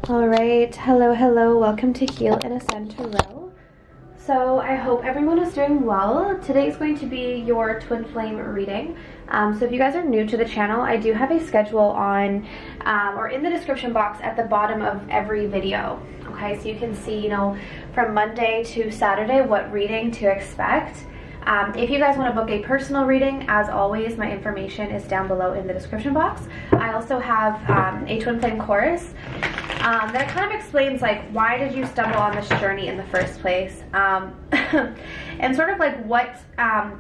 All right, hello, welcome to Heal and Ascend Tarot. So I hope everyone is doing well. Today is going to be your twin flame reading. So if you guys are new to the channel, I do have a schedule on or in the description box at the bottom of every video. Okay, so you can see, from Monday to Saturday what reading to expect. If you guys want to book a personal reading, as always, my information is down below in the description box. I also have a twin flame course that kind of explains like why did you stumble on this journey in the first place, and sort of like what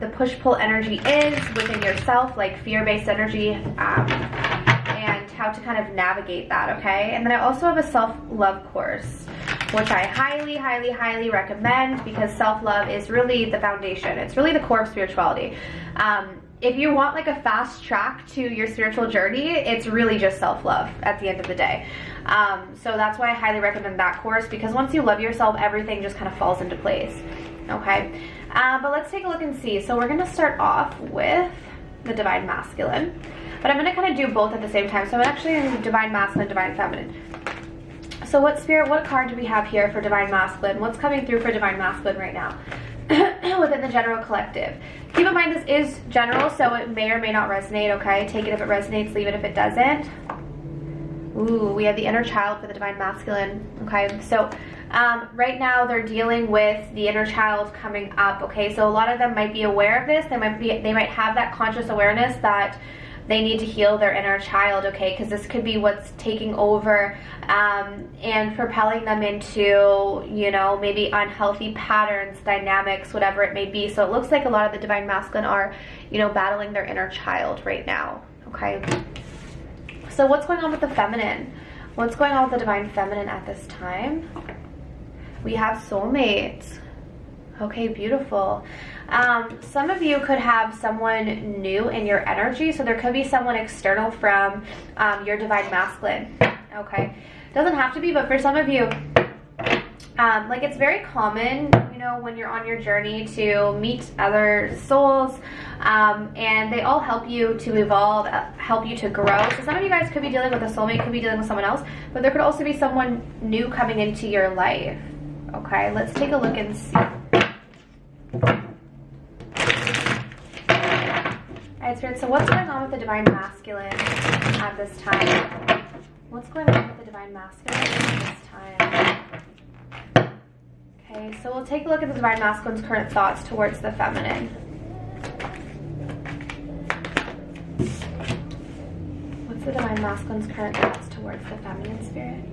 the push-pull energy is within yourself, like fear-based energy, and how to kind of navigate that. Okay, and then I also have a self-love course, which I highly recommend, because self-love is really the foundation. It's really the core of spirituality. If you want like a fast track to your spiritual journey, it's really just self-love at the end of the day. So that's why I highly recommend that course, because once you love yourself, everything just kind of falls into place. Okay, but let's take a look and see. So we're going to start off with the Divine Masculine, but I'm going to kind of do both at the same time. So I'm actually going to do Divine Masculine, Divine Feminine. So what card do we have here for Divine Masculine? What's coming through for Divine Masculine right now within the general collective? Keep in mind, this is general, so it may or may not resonate, okay? Take it if it resonates, leave it if it doesn't. Ooh, we have the inner child for the Divine Masculine, okay? So right now they're dealing with the inner child coming up, okay? So a lot of them might be aware of this. They might have that conscious awareness that they need to heal their inner child, okay? Because this could be what's taking over and propelling them into, maybe unhealthy patterns, dynamics, whatever it may be. So it looks like a lot of the Divine Masculine are, battling their inner child right now, okay? So what's going on with the feminine? What's going on with the Divine Feminine at this time? We have soulmates. Okay, beautiful. Some of you could have someone new in your energy, so there could be someone external from your Divine Masculine. Okay, doesn't have to be, but for some of you, like, it's very common, when you're on your journey to meet other souls, and they all help you to evolve, help you to grow. So some of you guys could be dealing with a soulmate, could be dealing with someone else, but there could also be someone new coming into your life. Okay, let's take a look and see. Alright, Spirit, so what's going on with the Divine Masculine at this time? What's going on with the Divine Masculine at this time? Okay, so we'll take a look at the Divine Masculine's current thoughts towards the feminine. What's the Divine Masculine's current thoughts towards the feminine, Spirit?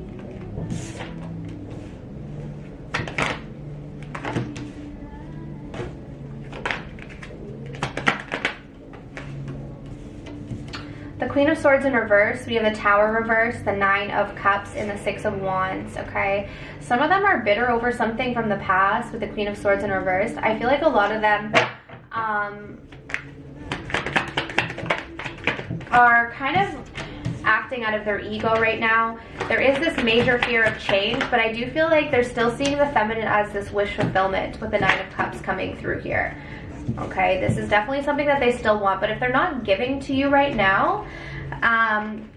The Queen of Swords in reverse, we have the Tower reverse, the Nine of Cups, and the Six of Wands, okay? Some of them are bitter over something from the past with the Queen of Swords in reverse. I feel like a lot of them are kind of acting out of their ego right now. There is this major fear of change, but I do feel like they're still seeing the feminine as this wish fulfillment with the Nine of Cups coming through here. Okay, this is definitely something that they still want, but if they're not giving to you right now,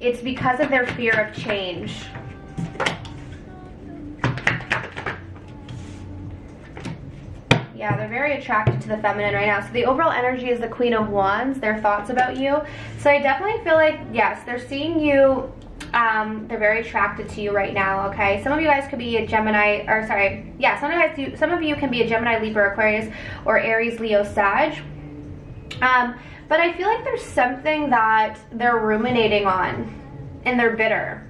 it's because of their fear of change. Yeah, they're very attracted to the feminine right now. So the overall energy is the Queen of Wands, their thoughts about you. So I definitely feel like, yes, they're seeing you. They're very attracted to you right now, okay? Some of you guys could be a Gemini, or sorry, yeah, some of you can be a Gemini, Libra, Aquarius, or Aries, Leo, Sag. But I feel like there's something that they're ruminating on, and they're bitter.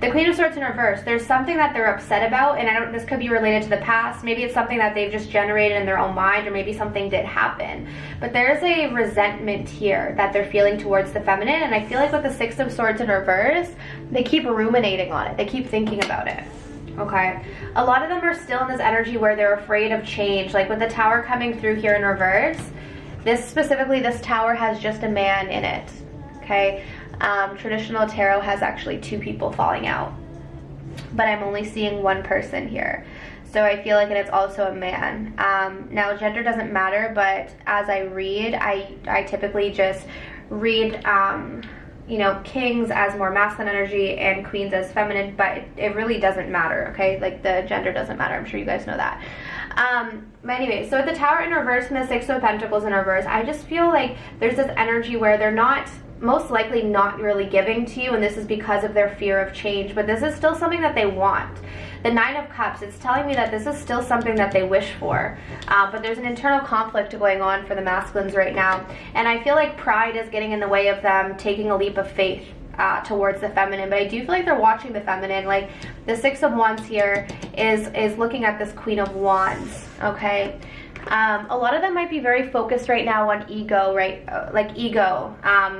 The Queen of Swords in reverse, there's something that they're upset about, and this could be related to the past. Maybe it's something that they've just generated in their own mind, or maybe something did happen. But there's a resentment here that they're feeling towards the feminine, and I feel like with the Six of Swords in reverse, they keep ruminating on it. They keep thinking about it. Okay, a lot of them are still in this energy where they're afraid of change. Like with the Tower coming through here in reverse, this Tower has just a man in it. Okay, traditional tarot has actually two people falling out, but I'm only seeing one person here. So I feel like it's also a man. Now gender doesn't matter, but as I read, I typically just read you know, kings as more masculine energy and queens as feminine, but it really doesn't matter, okay? Like, the gender doesn't matter. I'm sure you guys know that. But anyway, so with the Tower in reverse and the Six of Pentacles in reverse, I just feel like there's this energy where they're not, most likely not really giving to you, and this is because of their fear of change, but this is still something that they want. The Nine of Cups, it's telling me that this is still something that they wish for, but there's an internal conflict going on for the masculines right now, and I feel like pride is getting in the way of them taking a leap of faith towards the feminine. But I do feel like they're watching the feminine. Like, the Six of Wands here is looking at this Queen of Wands, okay? A lot of them might be very focused right now on ego, right? Like ego. I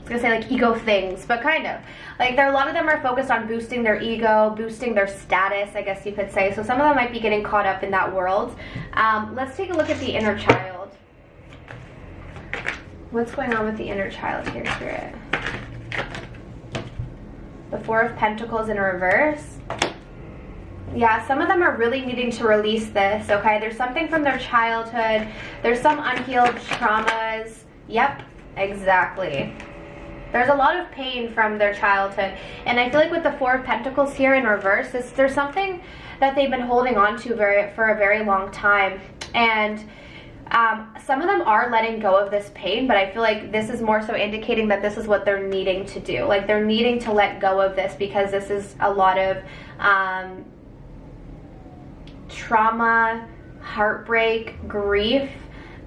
was gonna say like ego things, but kind of. Like, a lot of them are focused on boosting their ego, boosting their status, I guess you could say. So some of them might be getting caught up in that world. Let's take a look at the inner child. What's going on with the inner child here, Spirit? The Four of Pentacles in reverse. Yeah, some of them are really needing to release this, okay? There's something from their childhood. There's some unhealed traumas. Yep, exactly. There's a lot of pain from their childhood. And I feel like with the Four of Pentacles here in reverse, there's something that they've been holding on to for a very long time. And some of them are letting go of this pain, but I feel like this is more so indicating that this is what they're needing to do. Like, they're needing to let go of this because this is a lot of trauma, heartbreak, grief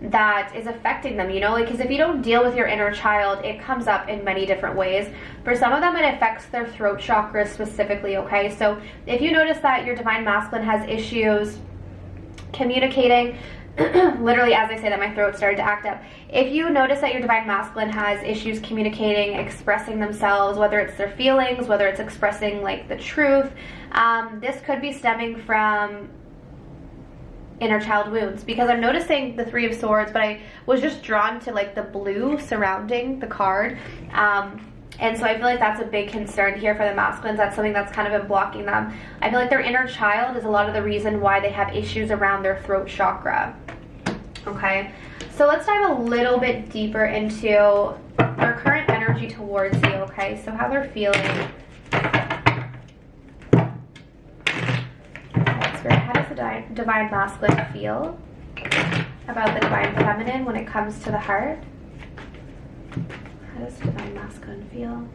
that is affecting them, you know? Like, because if you don't deal with your inner child, it comes up in many different ways. For some of them, it affects their throat chakra specifically, okay? So if you notice that your divine masculine has issues communicating, literally as I say that, my throat started to act up. If you notice that your divine masculine has issues communicating, expressing themselves, whether it's their feelings, whether it's expressing like the truth, this could be stemming from inner child wounds, because I'm noticing the Three of Swords, but I was just drawn to like the blue surrounding the card. And so I feel like that's a big concern here for the masculines. That's something that's kind of been blocking them. I feel like their inner child is a lot of the reason why they have issues around their throat chakra. Okay, so let's dive a little bit deeper into their current energy towards you, okay? So how they're feeling. How does the divine masculine feel about the divine feminine when it comes to the heart? How does the divine masculine feel?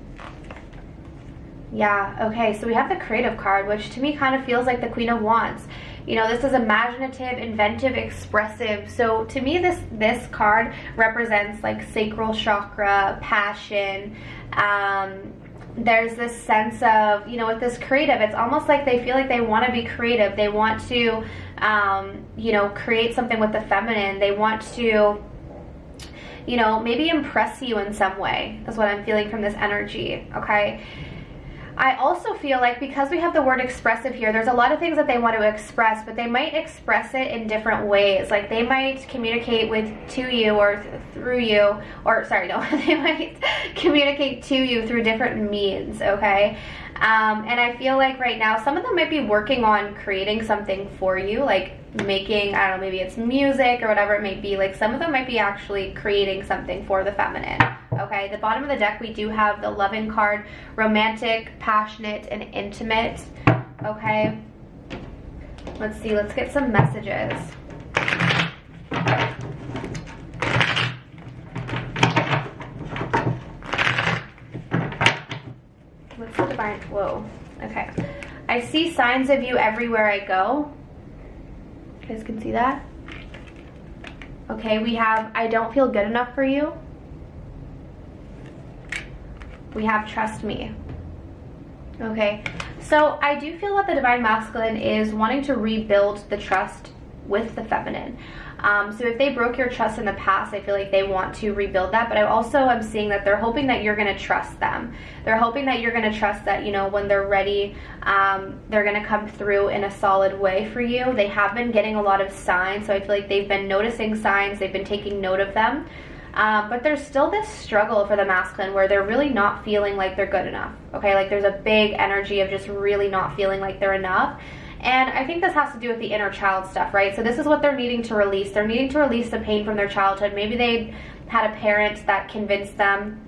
Yeah, okay, so we have the Creative card, which to me kind of feels like the Queen of Wands. You know, this is imaginative, inventive, expressive. So to me, this card represents like sacral chakra, passion. There's this sense of, you know, with this creative, it's almost like they feel like they want to be creative. They want to, you know, create something with the feminine. They want to, you know, maybe impress you in some way, is what I'm feeling from this energy, okay? I also feel like because we have the word expressive here, there's a lot of things that they want to express, but they might express it in different ways. Like, they might communicate to you or through you, or sorry, no, they might communicate to you through different means, okay? And I feel like right now, some of them might be working on creating something for you, like making, I don't know, maybe it's music or whatever it may be. Like, some of them might be actually creating something for the feminine. Okay, the bottom of the deck, we do have the Loving card, romantic, passionate, and intimate. Okay, let's see, let's get some messages. What's the divine, whoa, okay. I see signs of you everywhere I go. You guys can see that? Okay, we have, I don't feel good enough for you. We have trust me. Okay, so I do feel that the divine masculine is wanting to rebuild the trust with the feminine. So if they broke your trust in the past, I feel like they want to rebuild that. But I also am seeing that they're hoping that you're going to trust them. They're hoping that you're going to trust that, you know, when they're ready, they're going to come through in a solid way for you. They have been getting a lot of signs. So I feel like they've been noticing signs. They've been taking note of them. But there's still this struggle for the masculine where they're really not feeling like they're good enough. Okay, like there's a big energy of just really not feeling like they're enough. And I think this has to do with the inner child stuff, right? So this is what they're needing to release. They're needing to release the pain from their childhood. Maybe they had a parent that convinced them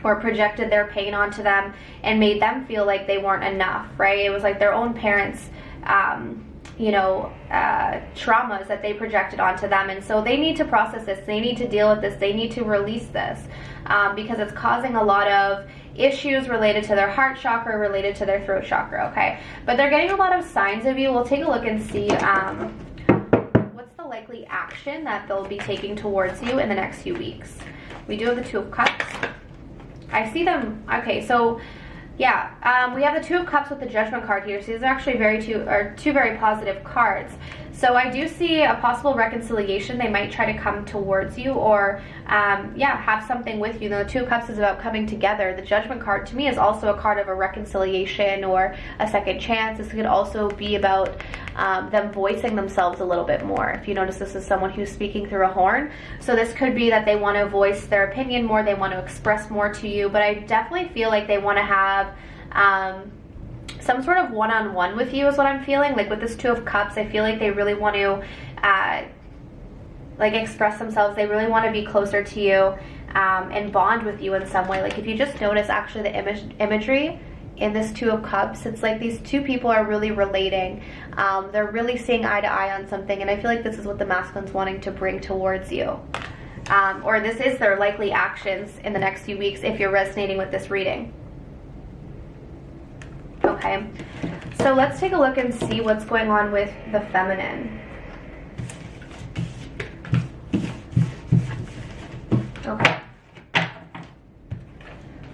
or projected their pain onto them and made them feel like they weren't enough, right? It was like their own parents, traumas that they projected onto them. And so they need to process this. They need to deal with this. They need to release this because it's causing a lot of issues related to their heart chakra, related to their throat chakra, okay? But they're getting a lot of signs of you. We'll take a look and see what's the likely action that they'll be taking towards you in the next few weeks. We do have the Two of Cups. I see them, okay, so yeah, we have the Two of Cups with the Judgment card here. So these are actually two very positive cards. So I do see a possible reconciliation. They might try to come towards you or, have something with you. The Two of Cups is about coming together. The Judgment card to me is also a card of a reconciliation or a second chance. This could also be about them voicing themselves a little bit more. If you notice, this is someone who's speaking through a horn. So this could be that they want to voice their opinion more. They want to express more to you. But I definitely feel like they want to have some sort of one-on-one with you is what I'm feeling. Like with this Two of Cups, I feel like they really want to express themselves. They really want to be closer to you and bond with you in some way. Like if you just notice actually the imagery in this Two of Cups, it's like these two people are really relating. They're really seeing eye to eye on something, and I feel like this is what the masculine's wanting to bring towards you. Or this is their likely actions in the next few weeks if you're resonating with this reading. Okay, so let's take a look and see what's going on with the feminine. Okay.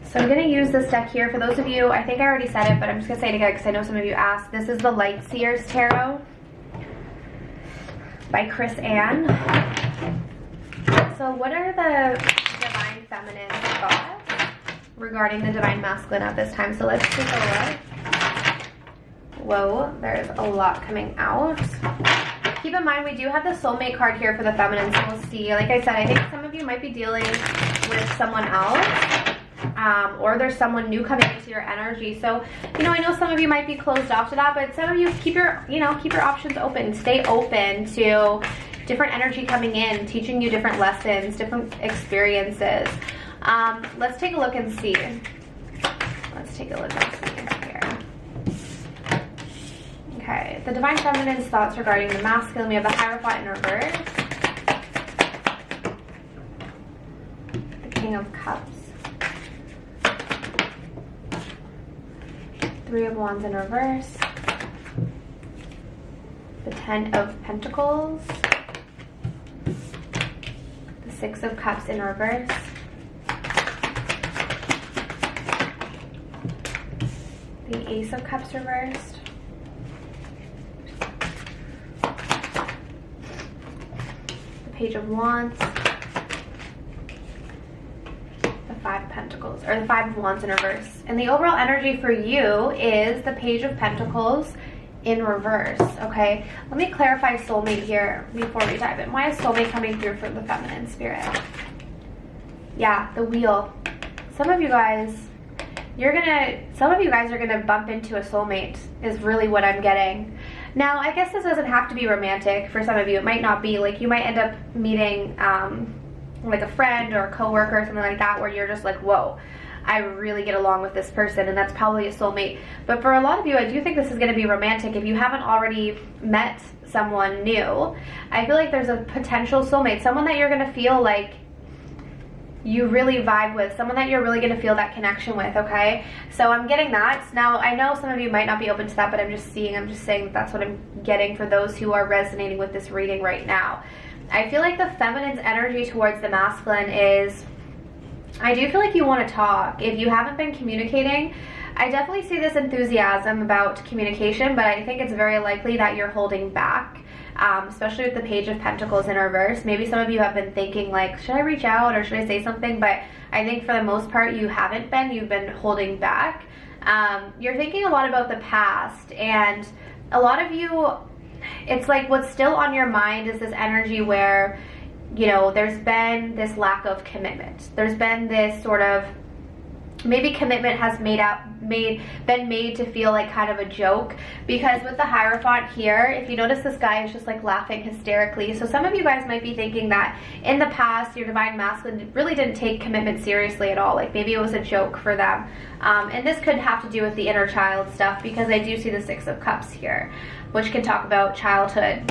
So I'm going to use this deck here. For those of you, I think I already said it, but I'm just going to say it again because I know some of you asked. This is the Light Seers Tarot by Chris Ann. So what are the Divine Feminine thoughts regarding the Divine Masculine at this time? So let's take a look. Whoa, there's a lot coming out. Keep in mind, we do have the Soulmate card here for the feminine, so we'll see. Like I said, I think some of you might be dealing with someone else, or there's someone new coming into your energy. So, I know some of you might be closed off to that, but some of you keep your options open. Stay open to different energy coming in, teaching you different lessons, different experiences. Let's take a look and see. Let's take a look and see here. Okay, the Divine Feminine's thoughts regarding the masculine. We have the Hierophant in reverse. The King of Cups. Three of Wands in reverse. The Ten of Pentacles. The Six of Cups in reverse. The Ace of Cups reversed. Page of Wands, the Five of Pentacles, or the Five of Wands in reverse. And the overall energy for you is the Page of Pentacles in reverse, okay? Let me clarify Soulmate here before we dive in. Why is Soulmate coming through for the feminine spirit? Yeah, the Wheel. Some of you guys are gonna bump into a soulmate is really what I'm getting. Now, I guess this doesn't have to be romantic. For some of you, it might not be. Like, you might end up meeting like a friend or a coworker or something like that where you're just like, whoa, I really get along with this person, and that's probably a soulmate. But for a lot of you, I do think this is going to be romantic. If you haven't already met someone new, I feel like there's a potential soulmate, someone that you're going to feel like you really vibe with, someone that you're really going to feel that connection with, okay? So I'm getting that. Now, I know some of you might not be open to that, but I'm just saying that that's what I'm getting for those who are resonating with this reading right now. I feel like the feminine's energy towards the masculine is, I do feel like you want to talk. If you haven't been communicating, I definitely see this enthusiasm about communication, but I think it's very likely that you're holding back. Especially with the Page of Pentacles in reverse. Maybe some of you have been thinking like, should I reach out or should I say something? But I think for the most part you haven't been. You've been holding back. You're thinking a lot about the past, and a lot of you, it's like what's still on your mind is this energy where, there's been this lack of commitment. There's been this sort of maybe commitment has been made to feel like kind of a joke, because with the Hierophant here, if you notice, this guy is just like laughing hysterically. So some of you guys might be thinking that in the past your divine masculine really didn't take commitment seriously at all, like maybe it was a joke for them. And this could have to do with the inner child stuff, because I do see the Six of Cups here, which can talk about childhood.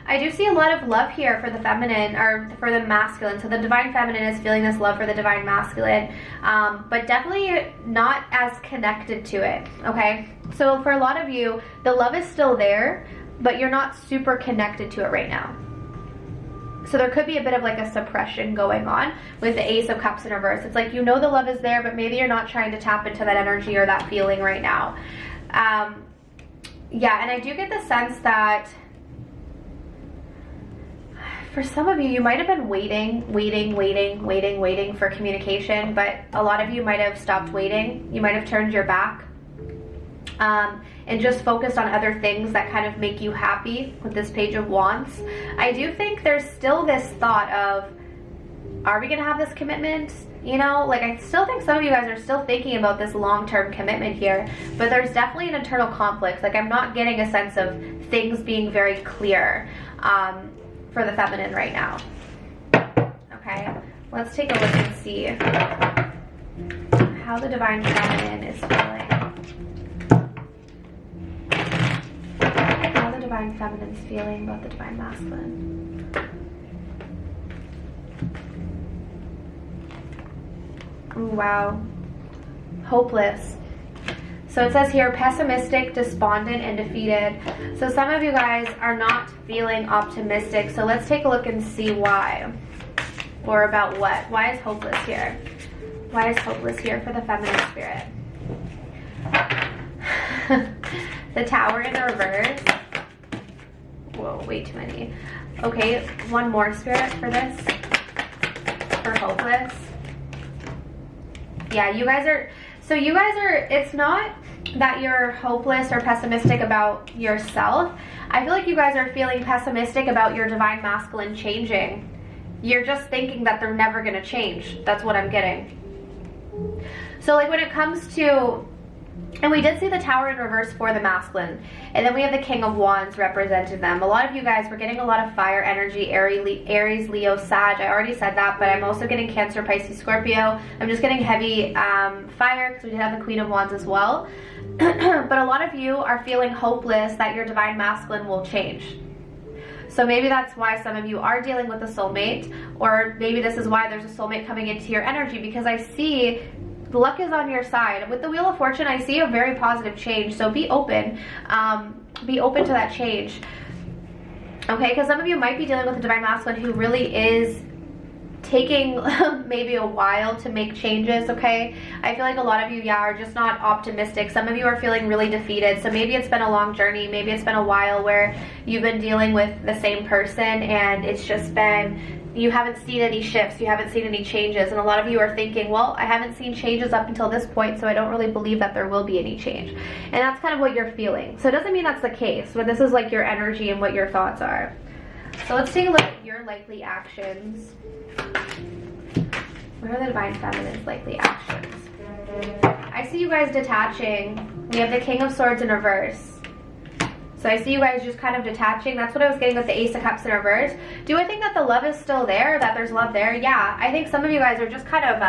I do see a lot of love here for the feminine, or for the masculine. So the divine feminine is feeling this love for the divine masculine, but definitely not as connected to it, okay? So for a lot of you, the love is still there, but you're not super connected to it right now. So there could be a bit of like a suppression going on with the Ace of Cups in reverse. It's like, you know, the love is there, but maybe you're not trying to tap into that energy or that feeling right now. Yeah, and I do get the sense that for some of you, you might have been waiting for communication, but a lot of you might have stopped waiting. You might have turned your back and just focused on other things that kind of make you happy with this Page of Wands. I do think there's still this thought of, are we going to have this commitment? You know, like I still think some of you guys are still thinking about this long-term commitment here, but there's definitely an internal conflict. Like I'm not getting a sense of things being very clear for the feminine right now. Okay, let's take a look and see how the divine feminine is feeling. How the divine feminine is feeling about the divine masculine. Ooh, wow. Hopeless. So it says here, pessimistic, despondent, and defeated. So some of you guys are not feeling optimistic. So let's take a look and see why. Or about what. Why is hopeless here? Why is hopeless here for the feminine spirit? The Tower in the reverse. Whoa, way too many. Okay, one more spirit for this. For hopeless. Yeah, you guys are, it's not that you're hopeless or pessimistic about yourself. I feel like you guys are feeling pessimistic about your divine masculine changing. You're just thinking that they're never going to change. That's what I'm getting. So like when it comes to, and we did see the Tower in reverse for the masculine, and then we have the King of Wands represented them. A lot of you guys were getting a lot of fire energy, Aries, Leo, Sag. I already said that, but I'm also getting Cancer, Pisces, Scorpio. I'm just getting heavy fire, because we did have the Queen of Wands as well. But a lot of you are feeling hopeless that your divine masculine will change. So maybe that's why some of you are dealing with a soulmate, or maybe this is why there's a soulmate coming into your energy, because I see luck is on your side. With the Wheel of Fortune, I see a very positive change, so be open to that change. Okay, because some of you might be dealing with a divine masculine who really is taking maybe a while to make changes, okay? I feel like a lot of you, yeah, are just not optimistic. Some of you are feeling really defeated, so maybe it's been a long journey, maybe it's been a while where you've been dealing with the same person, and it's just been, you haven't seen any shifts, you haven't seen any changes, and a lot of you are thinking, well, I haven't seen changes up until this point, so I don't really believe that there will be any change. And that's kind of what you're feeling. So it doesn't mean that's the case, but this is like your energy and what your thoughts are. So let's take a look at your likely actions. What are the divine feminine's likely actions? I see you guys detaching. We have the King of Swords in reverse. So I see you guys just kind of detaching. That's what I was getting with the Ace of Cups in reverse. Do I think that the love is still there, that there's love there? Yeah, I think some of you guys are just kind of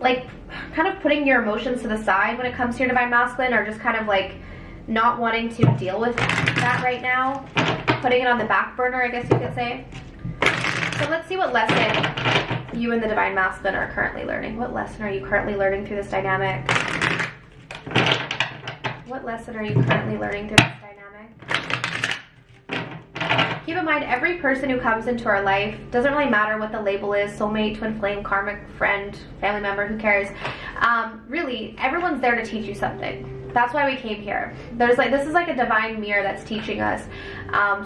like kind of putting your emotions to the side when it comes to your divine masculine, or just kind of like not wanting to deal with that right now, putting it on the back burner, I guess you could say. So let's see what lesson you and the divine masculine are currently learning. What lesson are you currently learning through this dynamic? What lesson are you currently learning through this dynamic? Keep in mind, every person who comes into our life, doesn't really matter what the label is, soulmate, twin flame, karmic, friend, family member, who cares? Really, everyone's there to teach you something. That's why we came here. This is like a divine mirror that's teaching us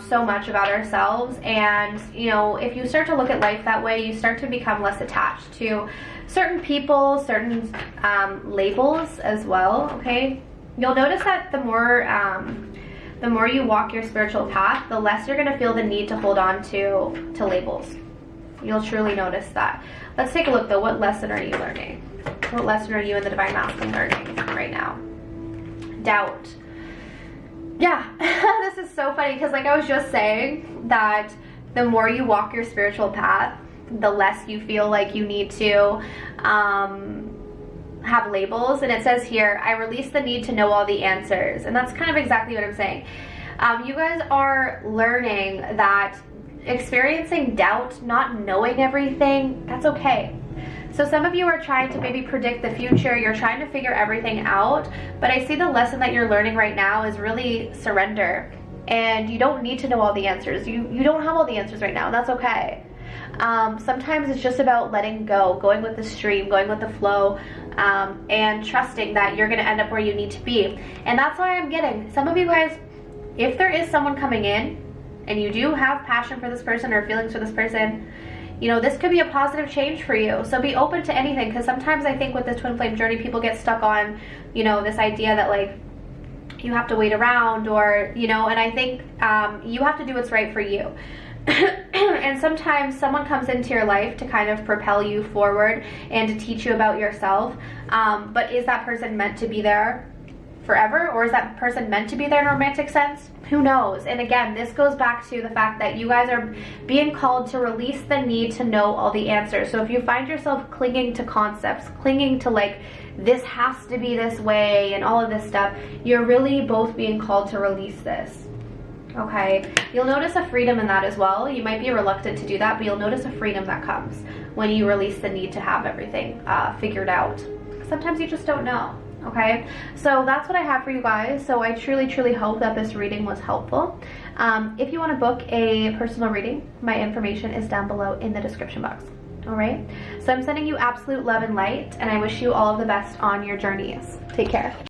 so much about ourselves. And you know, if you start to look at life that way, you start to become less attached to certain people, certain labels as well. Okay, you'll notice that the more you walk your spiritual path, the less you're going to feel the need to hold on to labels. You'll truly notice that. Let's take a look though. What lesson are you learning? What lesson are you in the Divine Masculine learning right now? Doubt. Yeah, this is so funny because like I was just saying that the more you walk your spiritual path, the less you feel like you need to have labels. And it says here, I release the need to know all the answers. And that's kind of exactly what I'm saying. You guys are learning that experiencing doubt, not knowing everything, that's okay. So some of you are trying to maybe predict the future, you're trying to figure everything out, but I see the lesson that you're learning right now is really surrender. And you don't need to know all the answers. You don't have all the answers right now, and that's okay. Sometimes it's just about letting go, going with the stream, going with the flow, and trusting that you're gonna end up where you need to be. And that's why I'm getting, some of you guys, if there is someone coming in, and you do have passion for this person or feelings for this person, you know, this could be a positive change for you. So be open to anything, because sometimes I think with this twin flame journey, people get stuck on, you know, this idea that like, you have to wait around or, you know, and I think you have to do what's right for you. And sometimes someone comes into your life to kind of propel you forward and to teach you about yourself. But is that person meant to be there forever, or is that person meant to be there in a romantic sense? Who knows? And again, this goes back to the fact that you guys are being called to release the need to know all the answers. So if you find yourself clinging to concepts, clinging to like, this has to be this way and all of this stuff, you're really both being called to release this. Okay, you'll notice a freedom in that as well. You might be reluctant to do that, but you'll notice a freedom that comes when you release the need to have everything figured out. Sometimes you just don't know. Okay, so that's what I have for you guys. So I truly hope that this reading was helpful. If you want to book a personal reading, my information is down below in the description box. All right, so I'm sending you absolute love and light, and I wish you all of the best on your journeys. Take care.